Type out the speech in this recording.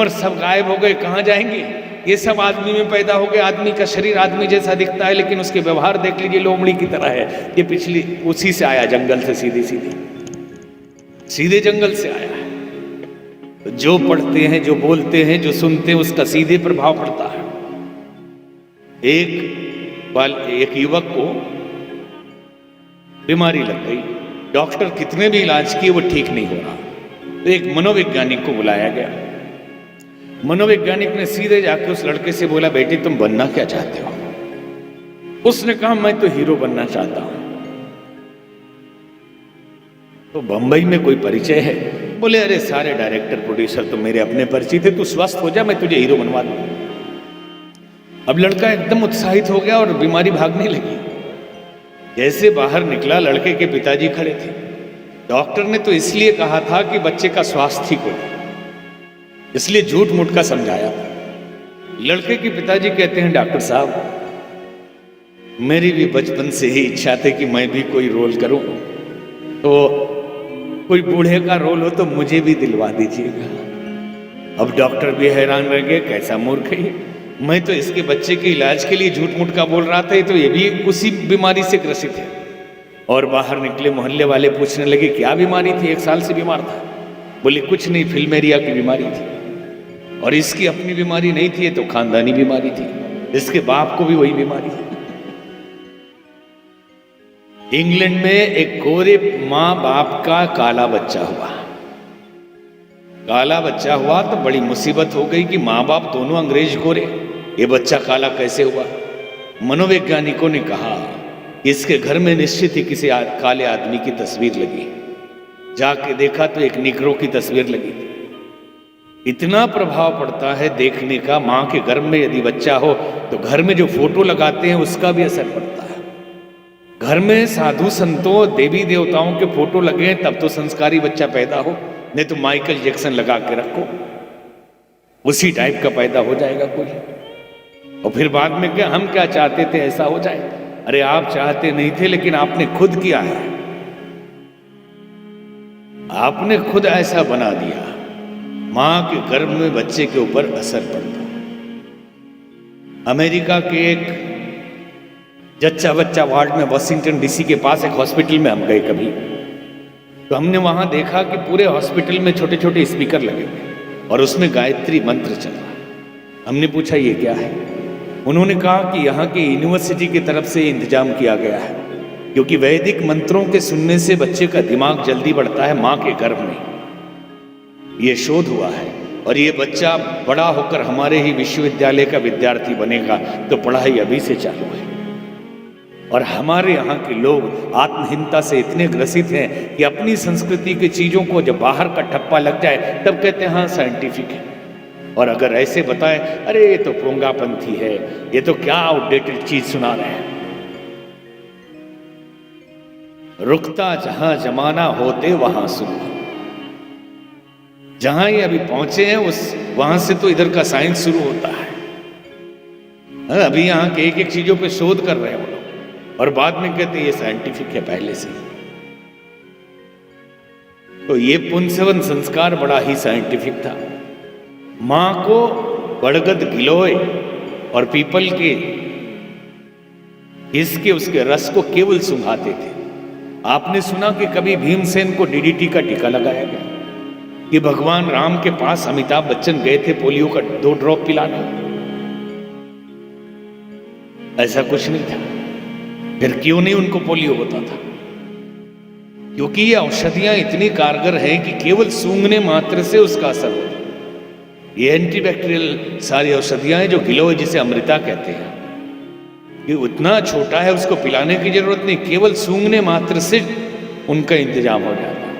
और सब गायब हो गए, कहाँ जाएंगे? ये सब आदमी में पैदा हो गए। आदमी का शरीर आदमी जैसा दिखता है, लेकिन उसके व्यवहार देख लीजिए लोमड़ी की तरह है। ये पिछली उसी से आया, जंगल से, सीधे जंगल से आया है। तो जो पढ़ते हैं, जो बोलते हैं, जो सुनते हैं, उसका सीधे प्रभाव पड़ता है। एक युवक को बीमारी लग गई, डॉक्टर कितने भी इलाज किए वो ठीक नहीं हो रहा। तो एक मनोवैज्ञानिक को बुलाया गया। मनोवैज्ञानिक ने सीधे जाके उस लड़के से बोला, बेटे तुम बनना क्या चाहते हो? उसने कहा, मैं तो हीरो बनना चाहता हूं। तो बंबई में कोई परिचय है? बोले, अरे सारे डायरेक्टर प्रोड्यूसर तो मेरे अपने परिचित थे, तू स्वस्थ हो जा, मैं तुझे हीरो बनवा दूं। अब लड़का एकदम उत्साहित हो गया और बीमारी भागने लगी। जैसे बाहर निकला, लड़के के पिताजी खड़े थे। डॉक्टर ने तो इसलिए कहा था कि बच्चे का स्वास्थ्य ठीक हो, इसलिए झूठ मूठ का समझाया। लड़के के पिताजी कहते हैं, डॉक्टर साहब मेरी भी बचपन से ही इच्छा थी कि मैं भी कोई रोल करूं, तो कोई बूढ़े का रोल हो तो मुझे भी दिलवा दीजिएगा। अब डॉक्टर भी हैरान रह गए, कैसा मूर्ख है, मैं तो इसके बच्चे के इलाज के लिए झूठ मूठ का बोल रहा था, तो ये भी उसी बीमारी से ग्रसित है। और बाहर निकले, मोहल्ले वाले पूछने लगे, क्या बीमारी थी? 1 साल से बीमार था। बोले, कुछ नहीं, फिल्मेरिया की बीमारी थी। और इसकी अपनी बीमारी नहीं थी, ये तो खानदानी बीमारी थी, इसके बाप को भी वही बीमारी है। इंग्लैंड में एक गोरे माँ बाप का काला बच्चा हुआ तो बड़ी मुसीबत हो गई कि माँ बाप दोनों अंग्रेज गोरे, ये बच्चा काला कैसे हुआ? मनोवैज्ञानिकों ने कहा, इसके घर में निश्चित ही किसी काले आदमी की तस्वीर लगी। जाके देखा तो एक निग्रो की तस्वीर लगी थी। इतना प्रभाव पड़ता है देखने का। माँ के गर्भ में यदि बच्चा हो तो घर में जो फोटो लगाते हैं उसका भी असर पड़ता है। घर में साधु संतों, देवी देवताओं के फोटो लगे तब तो संस्कारी बच्चा पैदा हो, नहीं तो माइकल जैक्सन लगा के रखो, उसी टाइप का पैदा हो जाएगा कोई। और फिर बाद में क्या, हम क्या चाहते थे ऐसा हो जाए? अरे आप चाहते नहीं थे, लेकिन आपने खुद किया है, आपने खुद ऐसा बना दिया। मां के गर्भ में बच्चे के ऊपर असर पड़ता। अमेरिका के एक जच्चा बच्चा वार्ड में, वॉशिंगटन डीसी के पास एक हॉस्पिटल में हम गए कभी, तो हमने वहां देखा कि पूरे हॉस्पिटल में छोटे छोटे स्पीकर लगे हुए और उसमें गायत्री मंत्र चल रहा है। हमने पूछा ये क्या है? उन्होंने कहा कि यहाँ की यूनिवर्सिटी की तरफ से इंतजाम किया गया है, क्योंकि वैदिक मंत्रों के सुनने से बच्चे का दिमाग जल्दी बढ़ता है माँ के गर्भ में। ये शोध हुआ है और ये बच्चा बड़ा होकर हमारे ही विश्वविद्यालय का विद्यार्थी बनेगा, तो पढ़ाई अभी से चालू है। और हमारे यहाँ के लोग आत्महीनता से इतने ग्रसित हैं कि अपनी संस्कृति की चीजों को जब बाहर का ठप्पा लग जाए तब कहते हैं हाँ साइंटिफिक है। और अगर ऐसे बताएं, अरे ये तो पोंगापंथी है, ये तो क्या आउटडेटेड चीज सुना रहे हैं। रुकता जहां जमाना होते वहां शुरू, जहां ये अभी पहुंचे हैं उस वहां से तो इधर का साइंस शुरू होता है। अभी यहाँ के एक एक चीजों पे शोध कर रहे हैं वो लोग और बाद में कहते हैं ये साइंटिफिक है पहले से। तो ये पुंसवन संस्कार बड़ा ही साइंटिफिक था। मां को बड़गद गिलोय और पीपल के इसके उसके रस को केवल सुंघाते थे। आपने सुना कि कभी भीमसेन को डीडीटी का टीका लगाया गया, कि भगवान राम के पास अमिताभ बच्चन गए थे पोलियो का 2 ड्रॉप पिलाने? ऐसा कुछ नहीं था। फिर क्यों नहीं उनको पोलियो होता था? क्योंकि ये औषधियां इतनी कारगर हैं कि केवल सूंघने मात्र से उसका असर होता है। ये एंटीबैक्टीरियल सारी औषधियां हैं, जो गिलोय जिसे अमृता कहते हैं, ये उतना छोटा है उसको पिलाने की जरूरत नहीं, केवल सूंघने मात्र से उनका इंतजाम हो जाता है।